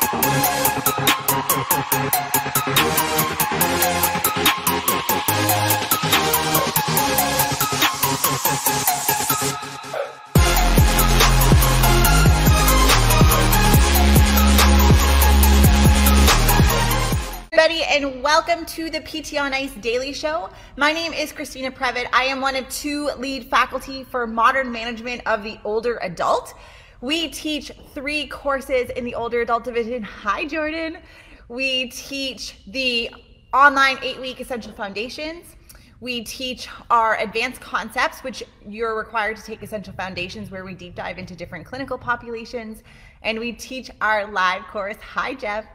And welcome to the PT on Ice Daily Show. My name is Christina Previtt. I am one of 2 lead faculty for modern management of the older adult. We teach 3 courses in the older adult division. Hi, Jordan. We teach the online 8-week Essential Foundations. We teach our advanced concepts, which you're required to take Essential Foundations, where we deep dive into different clinical populations. And we teach our live course. Hi, Jeff.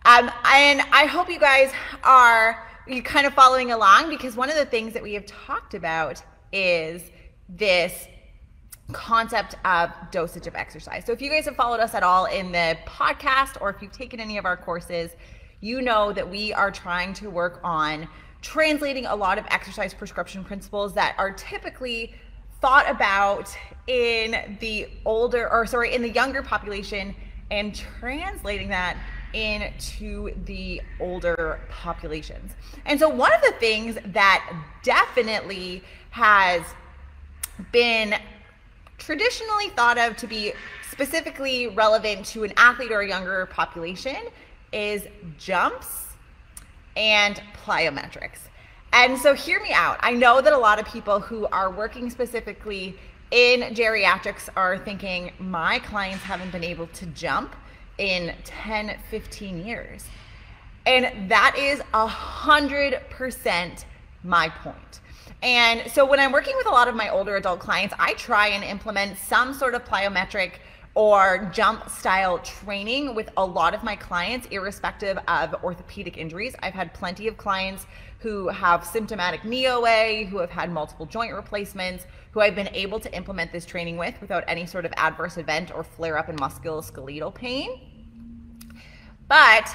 And I hope you guys are kind of following along, because one of the things that we have talked about is this concept of dosage of exercise. So if you guys have followed us at all in the podcast, or if you've taken any of our courses, you know that we are trying to work on translating a lot of exercise prescription principles that are typically thought about in the younger population, and translating that into the older populations. And so one of the things that definitely has been traditionally thought of to be specifically relevant to an athlete or a younger population is jumps and plyometrics. And so hear me out. I know that a lot of people who are working specifically in geriatrics are thinking, my clients haven't been able to jump in 10, 15 years. And that is 100% my point. And so when I'm working with a lot of my older adult clients, I try and implement some sort of plyometric or jump style training with a lot of my clients, irrespective of orthopedic injuries. I've had plenty of clients who have symptomatic knee OA, who have had multiple joint replacements, who I've been able to implement this training with without any sort of adverse event or flare up in musculoskeletal pain. But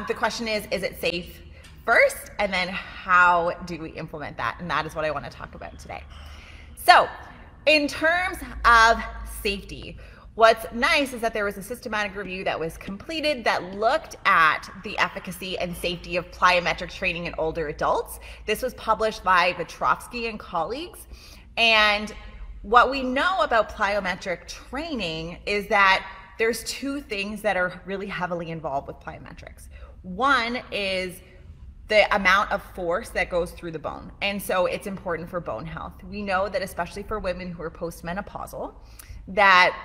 the question is it safe first? And then how do we implement that? And that is what I want to talk about today. So in terms of safety, what's nice is that there was a systematic review that was completed that looked at the efficacy and safety of plyometric training in older adults. This was published by Vitrovsky and colleagues. And what we know about plyometric training is that there's 2 things that are really heavily involved with plyometrics. One is the amount of force that goes through the bone. And so it's important for bone health. We know that especially for women who are postmenopausal, that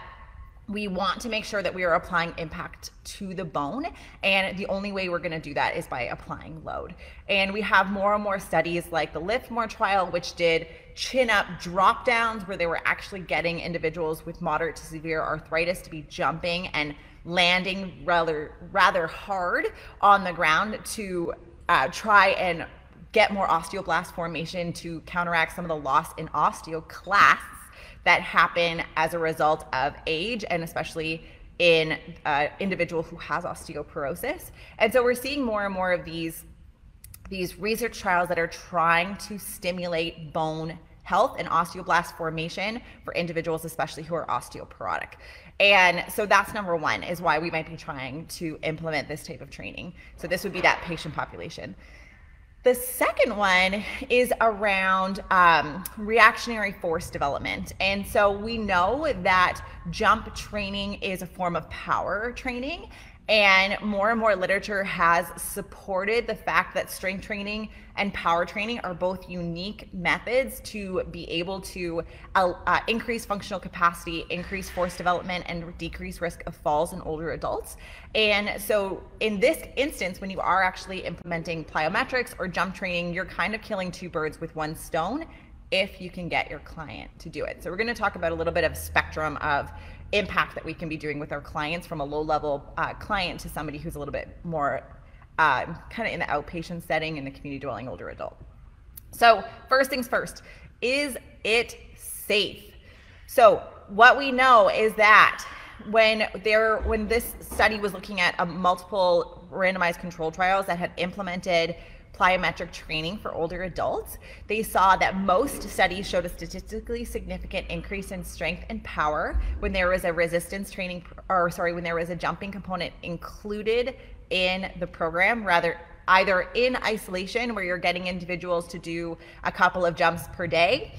we want to make sure that we are applying impact to the bone, and the only way we're going to do that is by applying load. And we have more and more studies like the Liftmore trial, which did chin-up drop downs, where they were actually getting individuals with moderate to severe arthritis to be jumping and landing rather hard on the ground to try and get more osteoblast formation to counteract some of the loss in osteoclasts that happen as a result of age, and especially in individual who has osteoporosis. And so we're seeing more and more of these research trials that are trying to stimulate bone health and osteoblast formation for individuals, especially who are osteoporotic. And so that's number 1, is why we might be trying to implement this type of training. So this would be that patient population. The second one is around reactionary force development. And so we know that jump training is a form of power training, and more literature has supported the fact that strength training and power training are both unique methods to be able to increase functional capacity, increase force development, and decrease risk of falls in older adults. And so in this instance, when you are actually implementing plyometrics or jump training, you're kind of killing 2 birds with 1 stone if you can get your client to do it. So we're going to talk about a little bit of spectrum of impact that we can be doing with our clients, from a low-level client to somebody who's a little bit more kind of in the outpatient setting in the community dwelling older adult. So first things first, is it safe? So what we know is that when this study was looking at multiple randomized control trials that had implemented plyometric training for older adults, they saw that most studies showed a statistically significant increase in strength and power when there was a resistance training, when there was a jumping component included in the program, either in isolation where you're getting individuals to do a couple of jumps per day,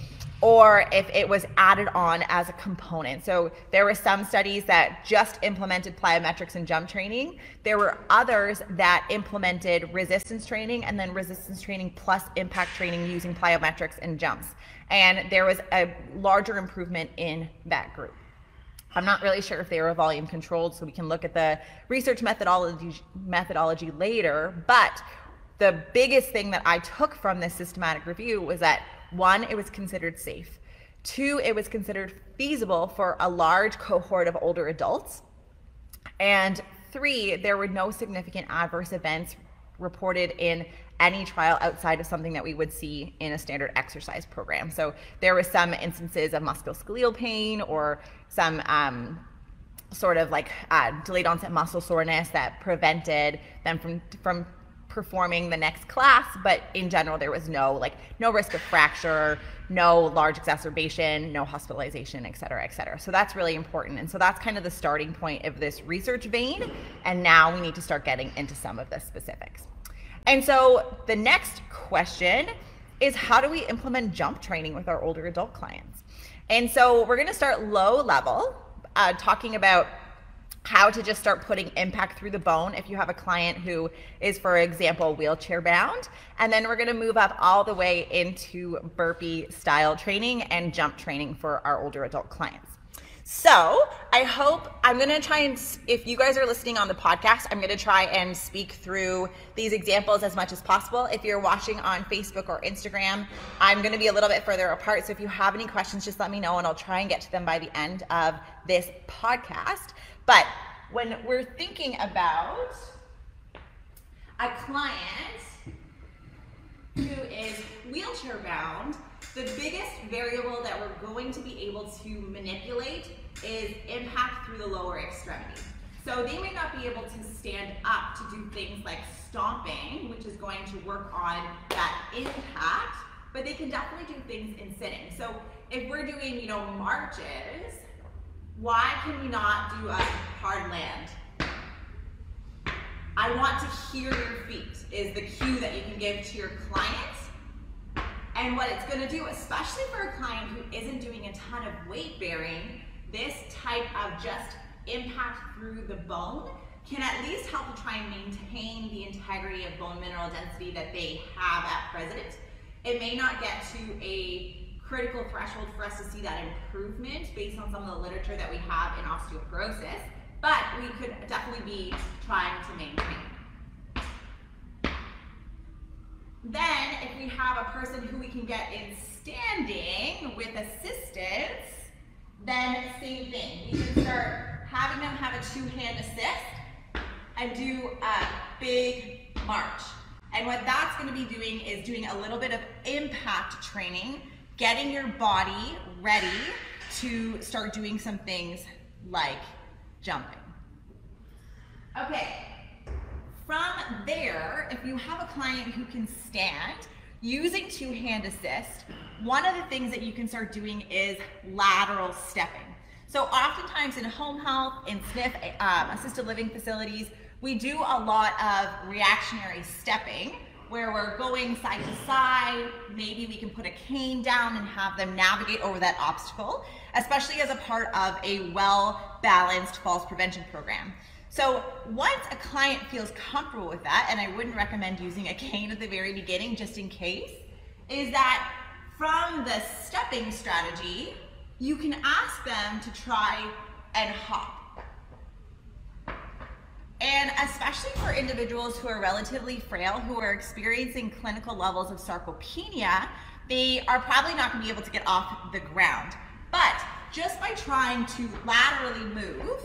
or if it was added on as a component. So there were some studies that just implemented plyometrics and jump training. There were others that implemented resistance training and then resistance training plus impact training using plyometrics and jumps. And there was a larger improvement in that group. I'm not really sure if they were volume controlled, so we can look at the research methodology later, but the biggest thing that I took from this systematic review was that 1, it was considered safe. 2, it was considered feasible for a large cohort of older adults. And 3, there were no significant adverse events reported in any trial outside of something that we would see in a standard exercise program. So there were some instances of musculoskeletal pain or some sort of like delayed onset muscle soreness that prevented them from performing the next class, but in general there was no risk of fracture, no large exacerbation, no hospitalization, et cetera, et cetera. So that's really important. And so that's kind of the starting point of this research vein. And now we need to start getting into some of the specifics. And so the next question is, how do we implement jump training with our older adult clients? And so we're gonna start low level, talking about how to just start putting impact through the bone if you have a client who is, for example, wheelchair bound. And then we're gonna move up all the way into burpee style training and jump training for our older adult clients. So I hope, I'm gonna try and, if you guys are listening on the podcast, I'm gonna try and speak through these examples as much as possible. If you're watching on Facebook or Instagram, I'm gonna be a little bit further apart. So if you have any questions, just let me know and I'll try and get to them by the end of this podcast. But when we're thinking about a client who is wheelchair bound, the biggest variable that we're going to be able to manipulate is impact through the lower extremity. So they may not be able to stand up to do things like stomping, which is going to work on that impact, but they can definitely do things in sitting. So if we're doing, marches, why can we not do a hard land? I want to hear your feet is the cue that you can give to your client. And what it's going to do, especially for a client who isn't doing a ton of weight bearing, this type of just impact through the bone can at least help to try and maintain the integrity of bone mineral density that they have at present. It may not get to a critical threshold for us to see that improvement based on some of the literature that we have in osteoporosis, but we could definitely be trying to maintain. Then if we have a person who we can get in standing with assistance, then same thing. We can start having them have a 2-hand assist and do a big march. And what that's going to be doing is doing a little bit of impact training, getting your body ready to start doing some things like jumping. Okay, from there, if you have a client who can stand, using 2-hand assist, one of the things that you can start doing is lateral stepping. So oftentimes in home health, in SNF, assisted living facilities, we do a lot of reactionary stepping, where we're going side to side. Maybe we can put a cane down and have them navigate over that obstacle, especially as a part of a well-balanced falls prevention program. So once a client feels comfortable with that, and I wouldn't recommend using a cane at the very beginning just in case, is that from the stepping strategy, you can ask them to try and hop. And especially for individuals who are relatively frail, who are experiencing clinical levels of sarcopenia, they are probably not going to be able to get off the ground. But just by trying to laterally move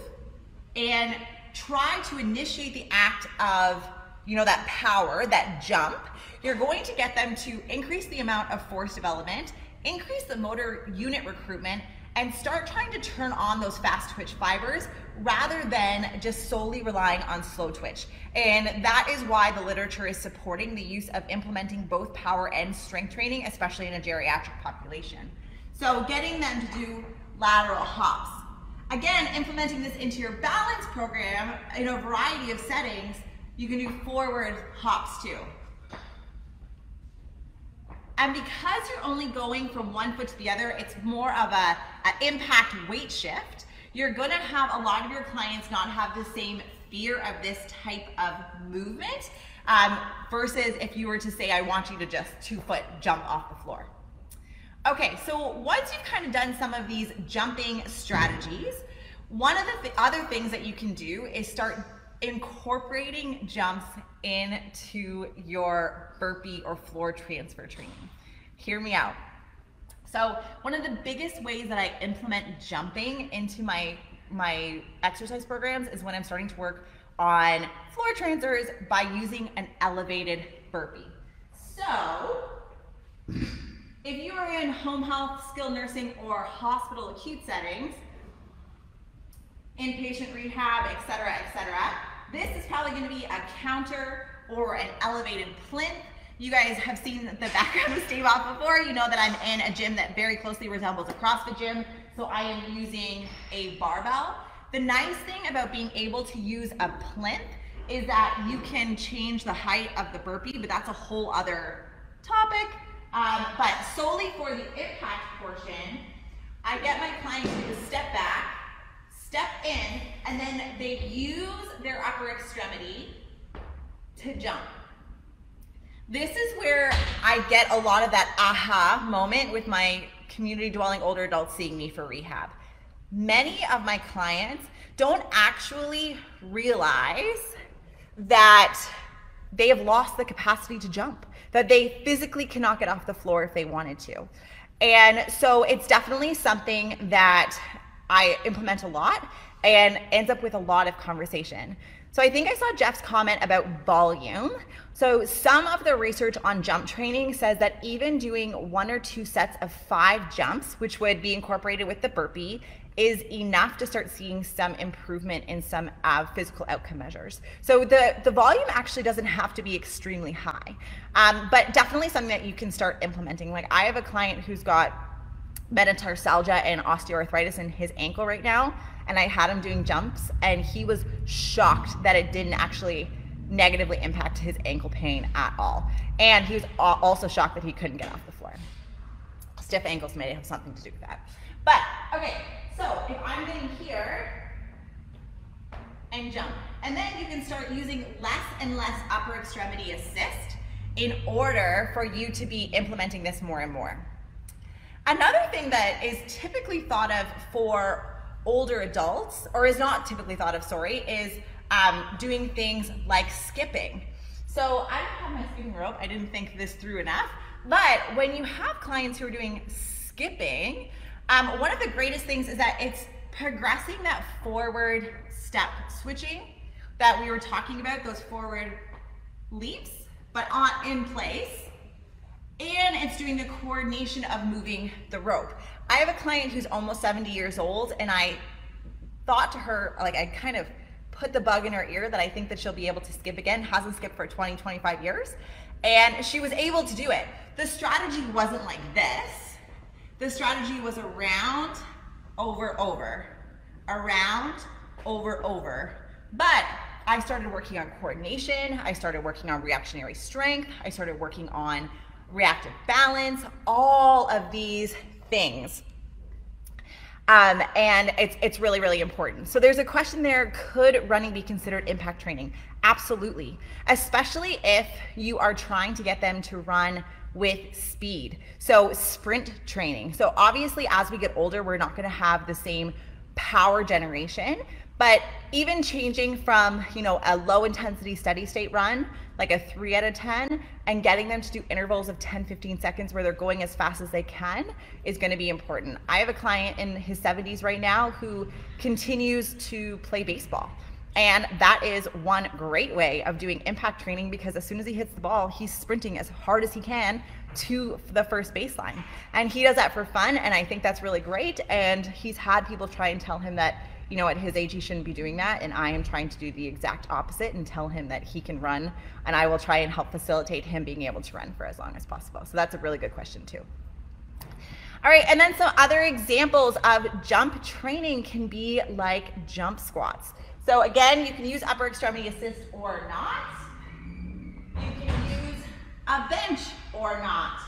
and trying to initiate the act of, that power, that jump, you're going to get them to increase the amount of force development, increase the motor unit recruitment, and start trying to turn on those fast twitch fibers rather than just solely relying on slow twitch. And that is why the literature is supporting the use of implementing both power and strength training, especially in a geriatric population. So getting them to do lateral hops. Again, implementing this into your balance program in a variety of settings, you can do forward hops too. And because you're only going from one foot to the other, it's more of an impact weight shift. You're gonna have a lot of your clients not have the same fear of this type of movement versus if you were to say, I want you to just 2-foot jump off the floor. Okay, so once you've kind of done some of these jumping strategies, one of the other things that you can do is start incorporating jumps into your burpee or floor transfer training. Hear me out. So one of the biggest ways that I implement jumping into my exercise programs is when I'm starting to work on floor transfers by using an elevated burpee. So if you are in home health, skilled nursing, or hospital acute settings, inpatient rehab, etc., this is probably going to be a counter or an elevated plinth. You guys have seen the background of Stave Off before. You know that I'm in a gym that very closely resembles a CrossFit gym, so I am using a barbell. The nice thing about being able to use a plinth is that you can change the height of the burpee, but that's a whole other topic. But solely for the impact portion, I get my clients to step back, step in, and then they use their upper extremity to jump. This is where I get a lot of that aha moment with my community dwelling older adults seeing me for rehab. Many of my clients don't actually realize that they have lost the capacity to jump, that they physically cannot get off the floor if they wanted to. And so it's definitely something that I implement a lot and ends up with a lot of conversation. So I think I saw Jeff's comment about volume. So some of the research on jump training says that even doing 1 or 2 sets of 5 jumps, which would be incorporated with the burpee, is enough to start seeing some improvement in some physical outcome measures. So the volume actually doesn't have to be extremely high, but definitely something that you can start implementing. Like I have a client who's got metatarsalgia and osteoarthritis in his ankle right now, and I had him doing jumps and he was shocked that it didn't actually negatively impact his ankle pain at all. And he was also shocked that he couldn't get off the floor. Stiff ankles may have something to do with that. But, okay, so if I'm getting here and jump, and then you can start using less and less upper extremity assist in order for you to be implementing this more and more. Another thing that is typically thought of for older adults, or is not typically thought of, sorry, is doing things like skipping. So I don't have my skipping rope. I didn't think this through enough. But when you have clients who are doing skipping, one of the greatest things is that it's progressing that forward step switching that we were talking about, those forward leaps, but in place. And it's doing the coordination of moving the rope. I have a client who's almost 70 years old, and I thought to her, like I kind of put the bug in her ear that I think that she'll be able to skip again, hasn't skipped for 20, 25 years, and she was able to do it. The strategy wasn't like this. The strategy was around, over, over, around, over, over. But I started working on coordination, I started working on reactionary strength, I started working on reactive balance, all of these things. And it's really, really important. So there's a question there, could running be considered impact training? Absolutely, especially if you are trying to get them to run with speed. So sprint training. So obviously as we get older, we're not gonna have the same power generation, but even changing from, you know, a low intensity steady state run, like a 3 out of 10, and getting them to do intervals of 10, 15 seconds where they're going as fast as they can is gonna be important. I have a client in his 70s right now who continues to play baseball. And that is one great way of doing impact training, because as soon as he hits the ball, he's sprinting as hard as he can to the first baseline. And he does that for fun, and I think that's really great. And he's had people try and tell him that, you know, at his age he shouldn't be doing that, and I am trying to do the exact opposite and tell him that he can run, and I will try and help facilitate him being able to run for as long as possible. So that's a really good question too. All right, and then some other examples of jump training can be like jump squats. So again, you can use upper extremity assist or not. You can use a bench or not.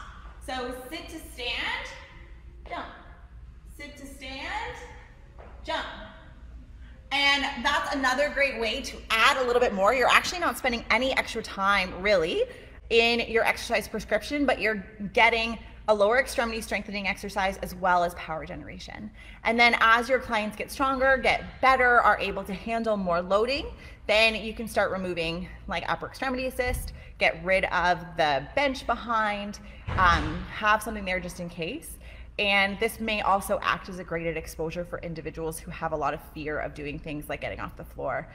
So sit to stand, jump. Sit to stand, jump. And that's another great way to add a little bit more. You're actually not spending any extra time really in your exercise prescription, but you're getting a lower extremity strengthening exercise as well as power generation. And then as your clients get stronger, get better, are able to handle more loading, then you can start removing like upper extremity assist, get rid of the bench behind, have something there just in case. And this may also act as a graded exposure for individuals who have a lot of fear of doing things like getting off the floor,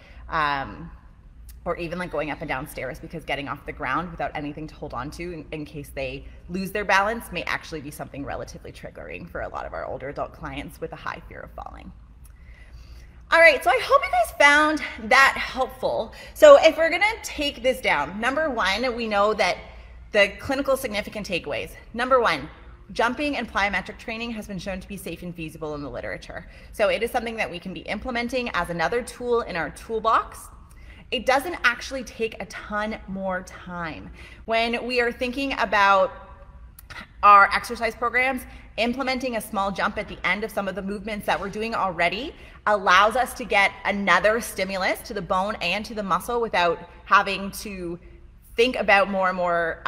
or even like going up and down stairs, because getting off the ground without anything to hold on to in case they lose their balance may actually be something relatively triggering for a lot of our older adult clients with a high fear of falling. All right, so I hope you guys found that helpful. So if we're gonna take this down, number one, we know that the clinical significant takeaways. Number one, jumping and plyometric training has been shown to be safe and feasible in the literature. So it is something that we can be implementing as another tool in our toolbox. It doesn't actually take a ton more time. When we are thinking about our exercise programs, implementing a small jump at the end of some of the movements that we're doing already allows us to get another stimulus to the bone and to the muscle without having to think about more and more,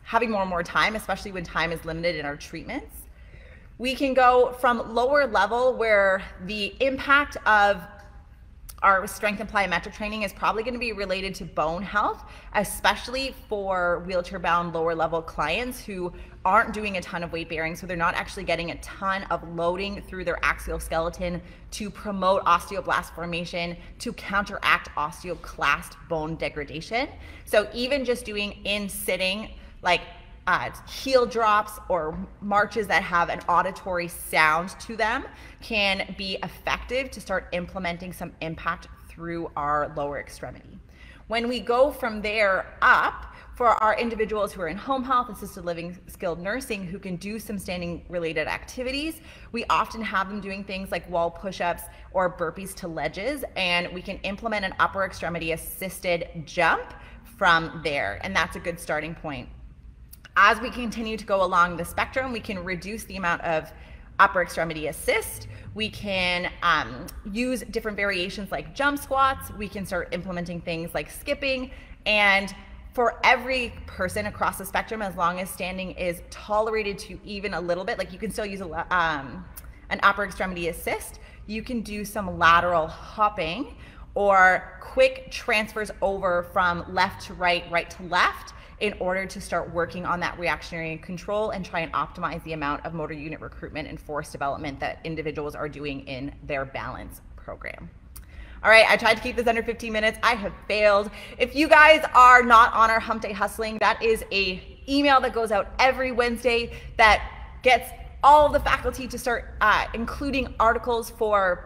having more and more time, especially when time is limited in our treatments. We can go from lower level where the impact of our strength and plyometric training is probably going to be related to bone health, especially for wheelchair-bound lower level clients who aren't doing a ton of weight bearing, so they're not actually getting a ton of loading through their axial skeleton to promote osteoblast formation, to counteract osteoclast bone degradation. So even just doing in sitting, like heel drops or marches that have an auditory sound to them can be effective to start implementing some impact through our lower extremity. When we go from there up, for our individuals who are in home health, assisted living, skilled nursing, who can do some standing related activities, we often have them doing things like wall push-ups or burpees to ledges, and we can implement an upper extremity assisted jump from there, and that's a good starting point. As we continue to go along the spectrum, we can reduce the amount of upper extremity assist. We can use different variations like jump squats. We can start implementing things like skipping. And for every person across the spectrum, as long as standing is tolerated to even a little bit, like you can still use an upper extremity assist, you can do some lateral hopping or quick transfers over from left to right, right to left, in order to start working on that reactionary control and try and optimize the amount of motor unit recruitment and force development that individuals are doing in their balance program. All right, I tried to keep this under 15 minutes. I have failed. If you guys are not on our Hump Day Hustling, that is a email that goes out every Wednesday that gets all of the faculty to start including articles for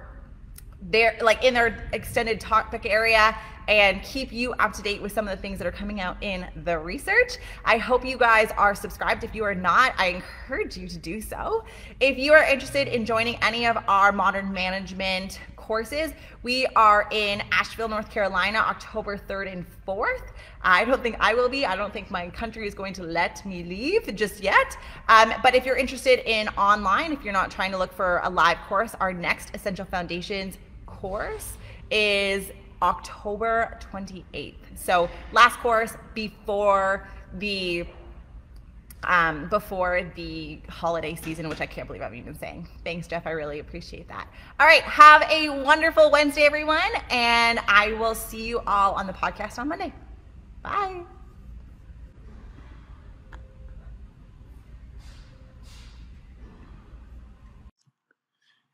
their, like in their extended topic area, and keep you up to date with some of the things that are coming out in the research. I hope you guys are subscribed. If you are not, I encourage you to do so. If you are interested in joining any of our modern management courses, we are in Asheville, North Carolina, October 3rd and 4th. I don't think I will be. I don't think my country is going to let me leave just yet. But if you're interested in online, if you're not trying to look for a live course, our next Essential Foundations course is October 28th. So last course before the holiday season, which I can't believe I'm even saying. Thanks, Jeff. I really appreciate that. All right. Have a wonderful Wednesday, everyone. And I will see you all on the podcast on Monday. Bye.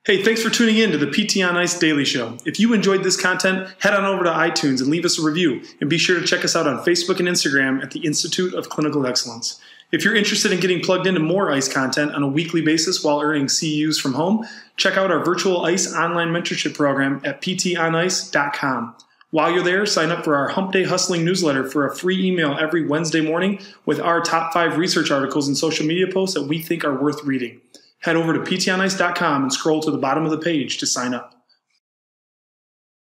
Hey, thanks for tuning in to the PT on Ice Daily Show. If you enjoyed this content, head on over to iTunes and leave us a review. And be sure to check us out on Facebook and Instagram at the Institute of Clinical Excellence. If you're interested in getting plugged into more ICE content on a weekly basis while earning CEUs from home, check out our virtual ICE online mentorship program at ptonice.com. While you're there, sign up for our Hump Day Hustling newsletter for a free email every Wednesday morning with our top 5 research articles and social media posts that we think are worth reading. Head over to ptonice.com and scroll to the bottom of the page to sign up.